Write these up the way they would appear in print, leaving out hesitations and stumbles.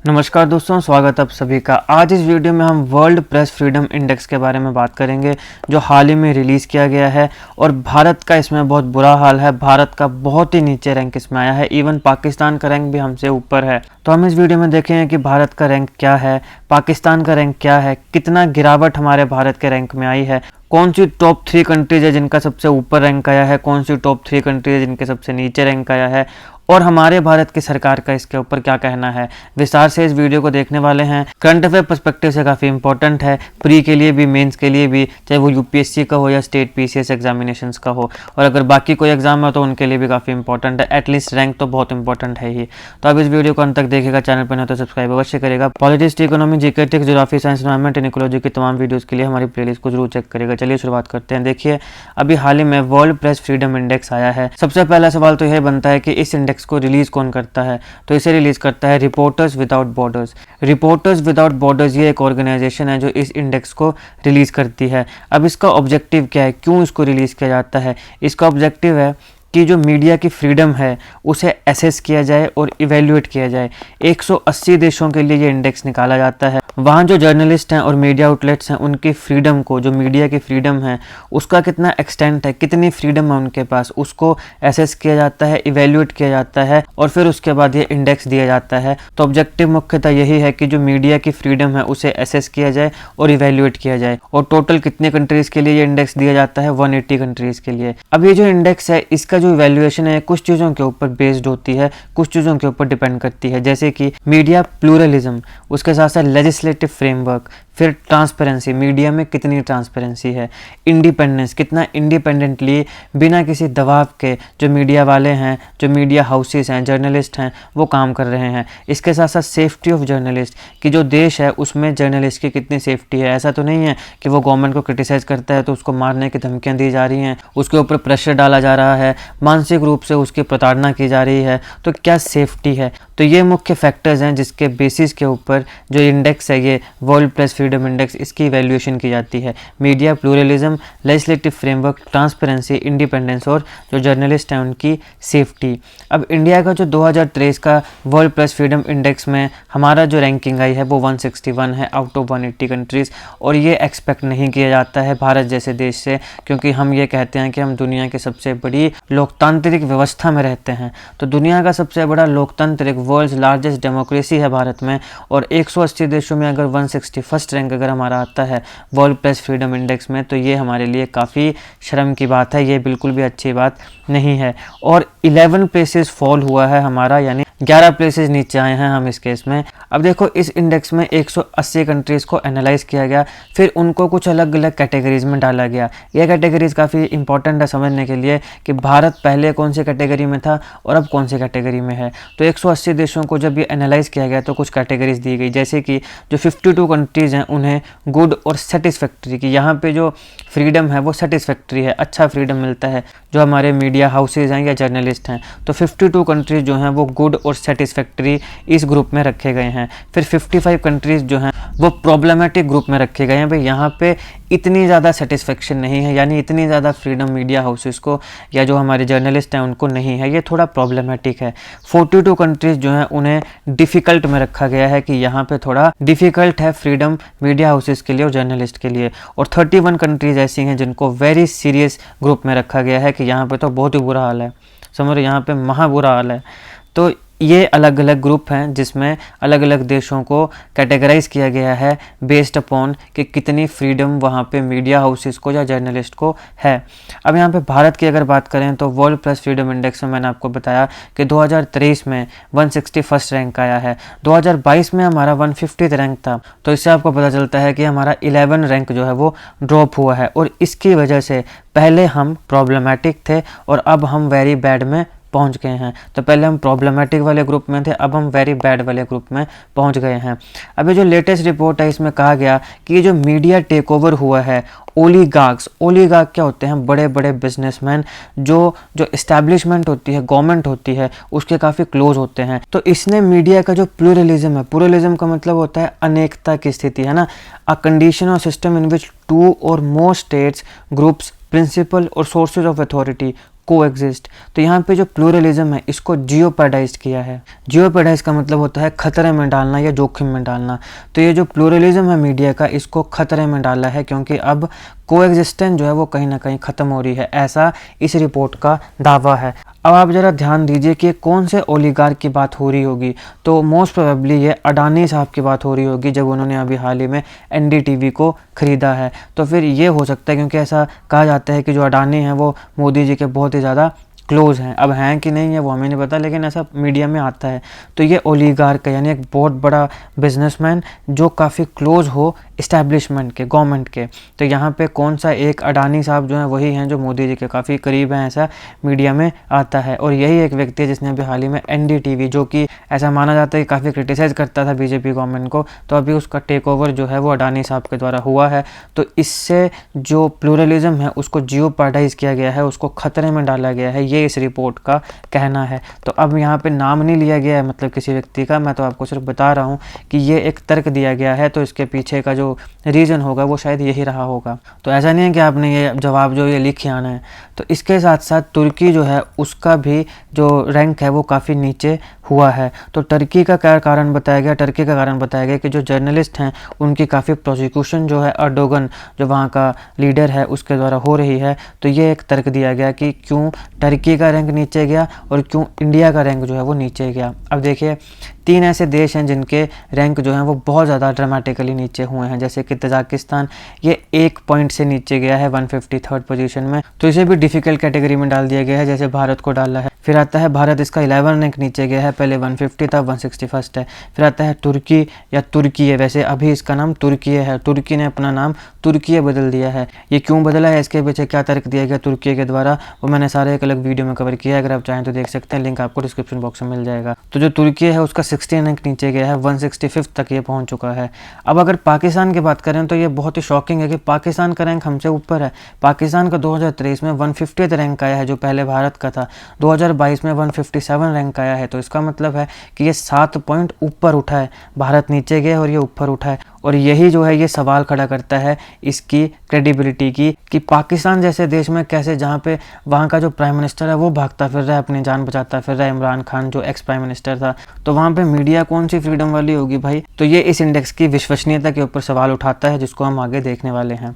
नमस्कार दोस्तों, स्वागत है आप सभी का। आज इस वीडियो में हम वर्ल्ड प्रेस फ्रीडम इंडेक्स के बारे में बात करेंगे जो हाल ही में रिलीज़ किया गया है। और भारत का इसमें बहुत बुरा हाल है। भारत का बहुत ही नीचे रैंक इसमें आया है। इवन पाकिस्तान का रैंक भी हमसे ऊपर है। तो हम इस वीडियो में देखेंगे कि भारत का रैंक क्या है, पाकिस्तान का रैंक क्या है, कितना गिरावट हमारे भारत के रैंक में आई है, कौन सी टॉप 3 कंट्रीज है जिनका सबसे ऊपर रैंक आया है, कौन सी टॉप 3 कंट्रीज है जिनके सबसे नीचे रैंक आया है, और हमारे भारत की सरकार का इसके ऊपर क्या कहना है। विस्तार से इस वीडियो को देखने वाले हैं। करंट अफेयर पर्सपेक्टिव से काफ़ी इंपॉर्टेंट है, प्री के लिए भी, मेंस के लिए भी, चाहे वो यूपीएससी का हो या स्टेट पीसीएस एग्जामिनेशंस का हो, और अगर बाकी कोई एग्जाम हो तो उनके लिए भी काफ़ी इंपॉर्टेंट है। एटलीस्ट रैंक तो बहुत इंपॉर्टेंट है ही। तो अब इस वीडियो को अंत तक देखेगा, चैनल पर नहीं तो सब्सक्राइब अवश्य करेगा। Politics, economy, GK, tax, geography, science, environment and ecology की तमाम वीडियोस के लिए हमारी प्लेलिस्ट को जरूर चेक करेगा। चलिए शुरुआत करते हैं। देखिए, अभी हाल ही में वर्ल्ड प्रेस फ्रीडम इंडेक्स आया है। सबसे पहला सवाल तो यह बनता है कि इस इंडेक्स को रिलीज कौन करता है। तो इसे रिलीज करता है reporters without borders. Reporters without borders ये एक ऑर्गेनाइजेशन है जो इस इंडेक्स को रिलीज करती है। अब इसका ऑब्जेक्टिव क्या है, क्यों इसको रिलीज किया जाता है? इसका ऑब्जेक्टिव है कि जो मीडिया की फ्रीडम है उसे एसेस किया जाए और इवेल्युएट किया जाए। 180 देशों के लिए ये इंडेक्स निकाला जाता है। वहाँ जो जर्नलिस्ट हैं और मीडिया आउटलेट्स हैं उनकी फ्रीडम को, जो मीडिया की फ्रीडम है उसका कितना एक्सटेंट है, कितनी फ्रीडम है उनके पास, उसको एसेस किया जाता है, इवेल्युएट किया जाता है और फिर उसके बाद ये इंडेक्स दिया जाता है। तो ऑब्जेक्टिव मुख्यतः यही है कि जो मीडिया की फ्रीडम है उसे एसेस किया जाए और इवेल्युएट किया जाए। और टोटल कितने कंट्रीज़ के लिए ये इंडेक्स दिया जाता है? 180 कंट्रीज़ के लिए। अब ये जो इंडेक्स है इसका जो इवैल्यूएशन है कुछ चीज़ों के ऊपर बेस्ड होती है, कुछ चीज़ों के ऊपर डिपेंड करती है, जैसे कि मीडिया प्लूरलिज्म, उसके साथ साथ लेजिस्लेटिव फ्रेमवर्क, फिर ट्रांसपेरेंसी, मीडिया में कितनी ट्रांसपेरेंसी है, इंडिपेंडेंस, कितना इंडिपेंडेंटली बिना किसी दबाव के जो मीडिया वाले हैं, जो मीडिया हाउसेस हैं, जर्नलिस्ट हैं, वो काम कर रहे हैं। इसके साथ साथ सेफ्टी ऑफ जर्नलिस्ट, कि जो देश है उसमें जर्नलिस्ट की कितनी सेफ्टी है। ऐसा तो नहीं है कि वो गवर्नमेंट को क्रिटिसाइज करता है तो उसको मारने की धमकियाँ दी जा रही हैं, उसके ऊपर प्रेशर डाला जा रहा है, मानसिक रूप से उसकी प्रताड़ना की जा रही है। तो क्या सेफ्टी है? तो ये मुख्य फैक्टर्स हैं जिसके बेसिस के ऊपर जो इंडेक्स है, ये वर्ल्ड प्रेस फ्रीडम इंडेक्स, इसकी इवैल्यूएशन की जाती है। Media pluralism, legislative framework, transparency, independence और जो जर्नलिस्ट हैं उनकी सेफ्टी। अब इंडिया का जो 2023 का वर्ल्ड प्रेस फ्रीडम इंडेक्स में हमारा जो रैंकिंग आई है वो 161 है आउट ऑफ 180 कंट्रीज़। और ये एक्सपेक्ट नहीं किया जाता है भारत जैसे देश से, क्योंकि हम ये कहते हैं कि हम दुनिया की सबसे बड़ी लोकतांत्रिक व्यवस्था में रहते हैं। तो दुनिया का सबसे बड़ा लोकतंत्र, वर्ल्ड्स लार्जेस्ट डेमोक्रेसी है भारत में, और 180 देशों में अगर 161st रैंक अगर हमारा आता है वर्ल्ड प्रेस फ्रीडम इंडेक्स में, तो ये हमारे लिए काफ़ी शर्म की बात है। ये बिल्कुल भी अच्छी बात नहीं है। और 11 प्लेसेस फॉल हुआ है हमारा, यानी 11 प्लेसेस नीचे आए हैं हम इस केस में। अब देखो, इस इंडेक्स में 180 कंट्रीज़ को एनालाइज किया गया, फिर उनको कुछ अलग अलग कैटेगरीज में डाला गया। ये कैटेगरीज काफ़ी इंपॉर्टेंट है समझने के लिए कि भारत पहले कौन सी कैटेगरी में था और अब कौन सी कैटेगरी में है। तो 180 देशों को जब ये एनालाइज किया गया तो कुछ कैटेगरीज दी गई, जैसे कि जो 52 कंट्रीज़ हैं उन्हें गुड और सेटिस्फैक्ट्री, कि यहाँ पे जो फ्रीडम है वो सेटिस्फैक्ट्री है, अच्छा फ्रीडम मिलता है जो हमारे मीडिया हाउसेज हैं या जर्नलिस्ट हैं। तो 52 कंट्रीज़ जो हैं वो गुड और सेटिस्फैक्ट्री इस ग्रुप में रखे गए हैं। फिर 55 कंट्रीज़ जो हैं वो प्रॉब्लमेटिक ग्रुप में रखे गए हैं। भाई यहाँ पे इतनी ज़्यादा सेटिस्फेक्शन नहीं है, यानी इतनी ज़्यादा फ्रीडम मीडिया हाउसेस को या जो हमारे जर्नलिस्ट हैं उनको नहीं है, ये थोड़ा प्रॉब्लमेटिक है। 42 कंट्रीज़ जो हैं उन्हें डिफ़िकल्ट में रखा गया है, कि यहाँ पे थोड़ा डिफ़िकल्ट है फ्रीडम मीडिया हाउसेस के लिए और जर्नलिस्ट के लिए। और 31 कंट्रीज़ ऐसी हैं जिनको वेरी सीरियस ग्रुप में रखा गया है, कि यहाँ पे तो बहुत ही बुरा हाल है, समझ, यहाँ पे महा बुरा हाल है। तो ये अलग अलग ग्रुप हैं जिसमें अलग अलग देशों को कैटेगराइज किया गया है बेस्ड अपॉन कि कितनी फ्रीडम वहाँ पे मीडिया हाउसेस को या जर्नलिस्ट को है। अब यहाँ पे भारत की अगर बात करें तो वर्ल्ड प्रेस फ्रीडम इंडेक्स में मैंने आपको बताया कि 2023 में 161st रैंक आया है। 2022 में हमारा 150th रैंक था। तो इससे आपको पता चलता है कि हमारा 11 रैंक जो है वो ड्रॉप हुआ है, और इसकी वजह से पहले हम प्रॉब्लमेटिक थे और अब हम वेरी बैड में पहुंच गए हैं। तो पहले हम प्रॉब्लमेटिक वाले ग्रुप में थे, अब हम वेरी बैड वाले ग्रुप में पहुंच गए हैं। अभी जो लेटेस्ट रिपोर्ट है इसमें कहा गया कि ये जो मीडिया टेक ओवर हुआ है, ओलीगार्क्स, ओलीगार्क क्या होते हैं? बड़े बड़े बिजनेसमैन जो इस्टेब्लिशमेंट होती है, गवर्नमेंट होती है, उसके काफ़ी क्लोज होते हैं। तो इसने मीडिया का जो प्लूरलिज्म है, प्लूरलिज्म का मतलब होता है अनेकता की स्थिति, है ना, अ कंडीशन और system in which 2 or more states, groups, principal और सोर्सेज ऑफ अथॉरिटी कोएग्जिस्ट। तो यहाँ पे जो प्लूरलिज्म है इसको जियोपैडाइज किया है। जियोपैडाइज का मतलब होता है खतरे में डालना या जोखिम में डालना। तो ये जो प्लूरलिज्म है मीडिया का, इसको खतरे में डाला है, क्योंकि अब कोएग्जिस्टेंस जो है वो कहीं ना कहीं ख़त्म हो रही है, ऐसा इस रिपोर्ट का दावा है। अब आप ज़रा ध्यान दीजिए कि कौन से ओलिगार्क की बात हो रही होगी। तो मोस्ट प्रोबेबली ये अडानी साहब की बात हो रही होगी, जब उन्होंने अभी हाल ही में एनडीटीवी को ख़रीदा है। तो फिर ये हो सकता है, क्योंकि ऐसा कहा जाता है कि जो अडानी हैं वो मोदी जी के बहुत ही ज़्यादा क्लोज हैं। अब हैं कि नहीं है वो हमें नहीं पता, लेकिन ऐसा मीडिया में आता है। तो ये ओलिगार्क है, यानी एक बहुत बड़ा बिजनेसमैन जो काफ़ी क्लोज हो इस्टेब्लिशमेंट के, गवर्नमेंट के। तो यहाँ पे कौन सा एक अडानी साहब जो हैं वही हैं जो मोदी जी के काफ़ी करीब हैं, ऐसा मीडिया में आता है। और यही एक व्यक्ति है जिसने अभी हाल ही में एनडीटीवी, जो कि ऐसा माना जाता है कि काफ़ी क्रिटिसाइज़ करता था बीजेपी गवर्नमेंट को, तो अभी उसका टेक ओवर जो है वो अडानी साहब के द्वारा हुआ है। तो इससे जो प्लूरलिज्म है उसको जियोपैडाइज किया गया है, उसको खतरे में डाला गया है, ये इस रिपोर्ट का कहना है। तो अब यहाँ पे नाम नहीं लिया गया है मतलब किसी व्यक्ति का, मैं तो आपको सिर्फ बता रहा हूँ कि ये एक तर्क दिया गया है। तो इसके पीछे का जो रीज़न होगा वो शायद यही रहा होगा। तो ऐसा नहीं है कि आपने ये जवाब जो ये लिख आना है। तो इसके साथ साथ तुर्की जो है उसका भी जो रैंक है वो काफ़ी नीचे हुआ है। तो टर्की का क्या कारण बताया गया? टर्की का कारण बताया गया कि जो जर्नलिस्ट हैं उनकी काफ़ी प्रोसिक्यूशन जो है अर्डोगन जो वहाँ का लीडर है उसके द्वारा हो रही है। तो ये एक तर्क दिया गया कि क्यों टर्की का रैंक नीचे गया और क्यों इंडिया का रैंक जो है वो नीचे गया। अब देखिए 3 ऐसे देश हैं जिनके रैंक जो हैं वो बहुत ज़्यादा ड्रामेटिकली नीचे हुए हैं, जैसे कि तजाकिस्तान, ये 1 पॉइंट से नीचे गया है 153rd पोजीशन में। तो इसे भी डिफ़िकल्ट कैटेगरी में डाल दिया गया है, जैसे भारत को डाला है। फिर आता है भारत, इसका 11 रैंक नीचे गया है, पहले 150 था, 161st है। फिर आता है तुर्की या तुर्की है, वैसे अभी इसका नाम तुर्की है, तुर्की ने अपना नाम तुर्की बदल दिया है। ये क्यों बदला है, इसके पीछे क्या तर्क दिया गया तुर्की के द्वारा, वो मैंने सारे एक अलग वीडियो में कवर किया है, अगर आप चाहें तो देख सकते हैं, लिंक आपको डिस्क्रिप्शन बॉक्स में मिल जाएगा। तो जो तुर्की है उसका 16 रैंक नीचे गया है, 165th तक ये पहुंच चुका है। अब अगर पाकिस्तान की बात करें तो ये बहुत ही शॉकिंग है कि पाकिस्तान का रैंक हमसे ऊपर है। पाकिस्तान का 2023 में 150th रैंक आया है, जो पहले भारत का था। 2022 में 157 रैंक आया है। तो इसका मतलब है कि ये 7 पॉइंट ऊपर उठा है, भारत नीचे गया और ये ऊपर उठा है। और यही जो है ये सवाल खड़ा करता है इसकी क्रेडिबिलिटी की, कि पाकिस्तान जैसे देश में कैसे, जहाँ पे वहाँ का जो प्राइम मिनिस्टर है वो भागता फिर रहा है, अपनी जान बचाता फिर रहा है, इमरान खान जो एक्स प्राइम मिनिस्टर था, तो वहाँ पे मीडिया कौन सी फ्रीडम वाली होगी भाई। तो ये इस इंडेक्स की विश्वसनीयता के ऊपर सवाल उठाता है, जिसको हम आगे देखने वाले हैं।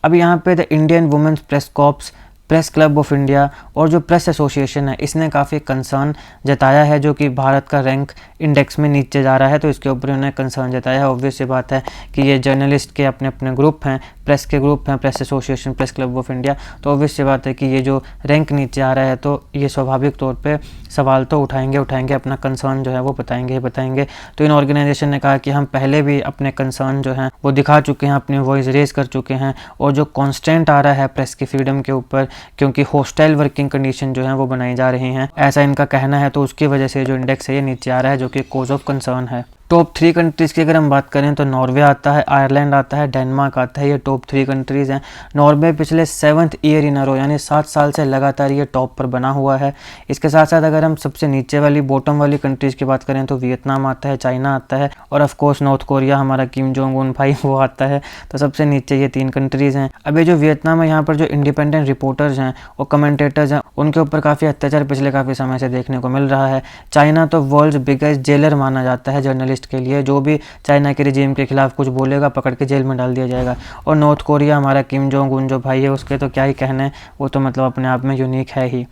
अब यहाँ पे the Indian women's press corps, press club of India और जो प्रेस एसोसिएशन है इसने काफ़ी कंसर्न जताया है, जो कि भारत का रैंक इंडेक्स में नीचे जा रहा है। तो इसके ऊपर उन्होंने कंसर्न जताया है। ऑब्वियस सी बात है कि ये जर्नलिस्ट के अपने अपने ग्रुप हैं, प्रेस के ग्रुप हैं, press association, press club of India. तो ऑब्वियस सी बात है कि ये जो रैंक नीचे आ रहा है तो ये स्वाभाविक तौर पर सवाल तो उठाएंगे, अपना कंसर्न जो है वो बताएंगे। तो इन ऑर्गेनाइजेशन ने कहा कि हम पहले भी अपने कंसर्न जो हैं वो दिखा चुके हैं, अपनी वॉइस रेज कर चुके हैं, और जो कॉन्स्टेंट आ रहा है प्रेस की फ्रीडम के ऊपर, क्योंकि हॉस्टाइल वर्किंग कंडीशन जो है वो बनाई जा रही हैं, ऐसा इनका कहना है। तो उसकी वजह से जो इंडेक्स है ये नीचे आ रहा है, जो कि कॉज ऑफ कंसर्न है। टॉप 3 कंट्रीज़ की अगर हम बात करें तो नॉर्वे आता है, आयरलैंड आता है, डेनमार्क आता है। ये टॉप 3 कंट्रीज़ हैं। नॉर्वे पिछले 7th ईयर इन अ रो, यानी 7 साल से लगातार ये टॉप पर बना हुआ है। इसके साथ साथ अगर हम सबसे नीचे वाली बॉटम वाली कंट्रीज़ की बात करें तो वियतनाम आता है, चाइना आता है, और ऑफ कोर्स नॉर्थ कोरिया, हमारा किम जोंग उन भाई वो आता है। तो सबसे नीचे ये 3 कंट्रीज़ हैं। अब ये जो वियतनाम है, यहाँ पर जो इंडिपेंडेंट रिपोर्टर्स हैं और कमेंटेटर्स हैं उनके ऊपर काफ़ी अत्याचार पिछले काफ़ी समय से देखने को मिल रहा है। चाइना तो वर्ल्ड्स बिगेस्ट जेलर माना जाता है जर्नलिस्ट के लिए, जो भी चाइना के रिजीम के खिलाफ कुछ बोलेगा पकड़ के जेल में डाल दिया जाएगा। और नॉर्थ कोरिया, हमारा किम जोंग उन जो भाई है, उसके तो क्या ही कहने, वो तो मतलब अपने आप में यूनिक है ही।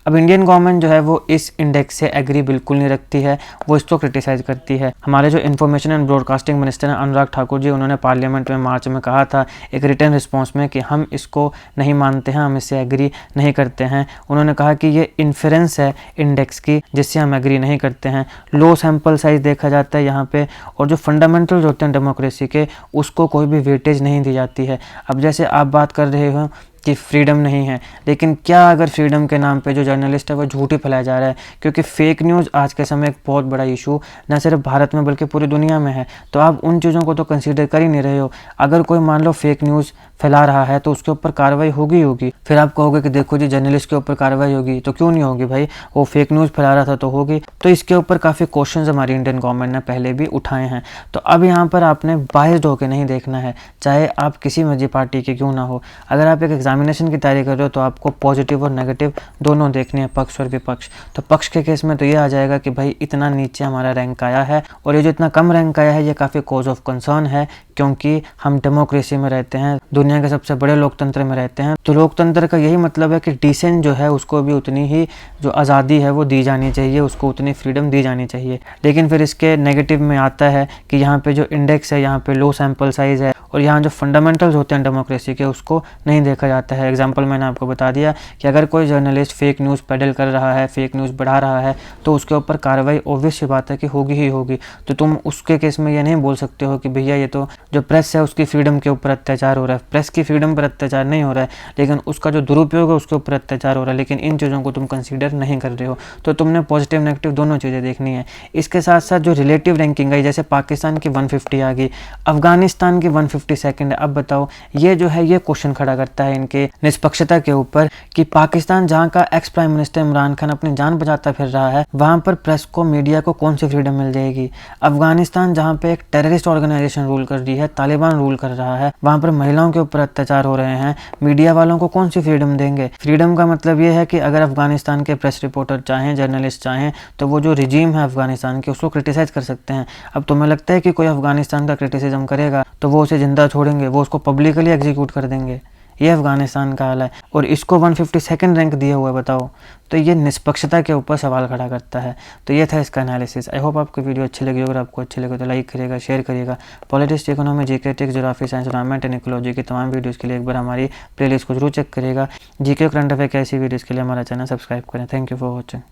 अब इंडियन गवर्नमेंट जो है वो इस इंडेक्स से एग्री बिल्कुल नहीं रखती है, वो इसको क्रिटिसाइज़ करती है। हमारे जो इन्फॉर्मेशन एंड ब्रॉडकास्टिंग मिनिस्टर हैं अनुराग ठाकुर जी, उन्होंने पार्लियामेंट में मार्च में कहा था एक रिटर्न रिस्पॉन्स में कि हम इसको नहीं मानते हैं, हम इससे एग्री नहीं करते हैं। उन्होंने कहा कि ये इन्फ्रेंस है इंडेक्स की जिससे हम एग्री नहीं करते हैं। लो सैम्पल साइज़ देखा जाता है यहाँ पे, और जो फंडामेंटल्स होते हैं डेमोक्रेसी के उसको कोई भी वेटेज नहीं दी जाती है। अब जैसे आप बात कर रहे हो कि फ्रीडम नहीं है, लेकिन क्या अगर फ्रीडम के नाम पे जो जर्नलिस्ट है वो झूठ ही फैलाया जा रहा है, क्योंकि फेक न्यूज़ आज के समय एक बहुत बड़ा इशू न सिर्फ भारत में बल्कि पूरी दुनिया में है। तो आप उन चीज़ों को तो कंसीडर कर ही नहीं रहे हो। अगर कोई मान लो फेक न्यूज़ फैला रहा है तो उसके ऊपर कार्रवाई होगी। फिर आप कहोगे कि देखो जी जर्नलिस्ट के ऊपर कार्रवाई होगी, तो क्यों नहीं होगी भाई, वो फेक न्यूज़ फैला रहा था तो होगी। तो इसके ऊपर काफ़ी क्वेश्चंस हमारी इंडियन गवर्नमेंट ने पहले भी उठाए हैं। तो अब यहाँ पर आपने बायस्ड होकर नहीं देखना है, चाहे आप किसी मर्जी पार्टी के क्यों ना हो। अगर आप एक एग्जाम्पल एग्जामिनेशन की तैयारी कर रहे हो तो आपको पॉजिटिव और नेगेटिव दोनों देखने हैं, पक्ष और विपक्ष। तो पक्ष के केस में तो ये आ जाएगा कि भाई इतना नीचे हमारा रैंक आया है, और ये जो इतना कम रैंक आया है ये काफ़ी कॉज ऑफ कंसर्न है, क्योंकि हम डेमोक्रेसी में रहते हैं, दुनिया के सबसे बड़े लोकतंत्र में रहते हैं। तो लोकतंत्र का यही मतलब है कि डिसेंट जो है उसको भी उतनी ही जो आज़ादी है वो दी जानी चाहिए, उसको उतनी फ्रीडम दी जानी चाहिए। लेकिन फिर इसके नेगेटिव में आता है कि यहाँ पे जो इंडेक्स है, यहाँ पे लो सैम्पल साइज़ है, और यहाँ जो फंडामेंटल्स होते हैं डेमोक्रेसी के उसको नहीं देखा जाता है। एग्जांपल मैंने आपको बता दिया कि अगर कोई जर्नलिस्ट फेक न्यूज़ पेडल कर रहा है, फेक न्यूज़ बढ़ा रहा है, तो उसके ऊपर कार्रवाई ऑब्वियस सी बात है कि होगी ही होगी। तो तुम उसके केस में ये नहीं बोल सकते हो कि भैया ये तो जो प्रेस है उसकी फ्रीडम के ऊपर अत्याचार हो रहा है। प्रेस की फ्रीडम पर अत्याचार नहीं हो रहा है, लेकिन उसका जो दुरुपयोग है उसके ऊपर अत्याचार हो रहा है, लेकिन इन चीज़ों को तुम कंसीडर नहीं कर रहे हो। तो तुमने पॉजिटिव नेगेटिव दोनों चीज़ें देखनी है। इसके साथ साथ जो रिलेटिव रैंकिंग आई, जैसे पाकिस्तान की 150 आ गई, अफगानिस्तान की 152nd। अब बताओ, ये जो है ये क्वेश्चन खड़ा करता है इनके निष्पक्षता के ऊपर कि पाकिस्तान जहाँ का ex prime minister Imran Khan अपनी जान बचाता फिर रहा है, वहाँ पर प्रेस को, मीडिया को कौन सी फ्रीडम मिल जाएगी। अफगानिस्तान जहाँ पे एक टेररिस्ट ऑर्गेनाइजेशन रूल कर रही है, तालिबान रूल कर रहा है, वहाँ पर महिलाओं के ऊपर अत्याचार हो रहे हैं, मीडिया वालों को कौन सी फ्रीडम देंगे। फ्रीडम का मतलब ये है कि अगर अफगानिस्तान के प्रेस रिपोर्टर चाहें, जर्नलिस्ट चाहें, तो वो जो रिजीम है अफगानिस्तान की उसको क्रिटिसाइज कर सकते हैं। अब तुम्हें लगता है कि कोई अफगानिस्तान का क्रिटिसिज्म करेगा तो वो उसे जिंदा छोड़ेंगे, वो उसको पब्लिकली एग्जीक्यूट कर देंगे। ये अफगानिस्तान का हाल है, और इसको 152nd रैंक दिया हुआ है, बताओ। तो ये निष्पक्षता के ऊपर सवाल खड़ा करता है। तो ये था इसका एनालिसिस। आई होप आपको वीडियो अच्छी लगी। अगर आपको अच्छी लगे तो लाइक करिएगा, शेयर करिएगा। Politics, economy, GK, tax, geography, science, environment and ecology की तमाम वीडियोज़ के लिए एक बार हमारी प्लेलिस्ट को जरूर चेक करिएगा। जीके करंट अफेयर की ऐसी वीडियोज़ के लिए हमारा चैनल सब्सक्राइब करें। Thank you for watching.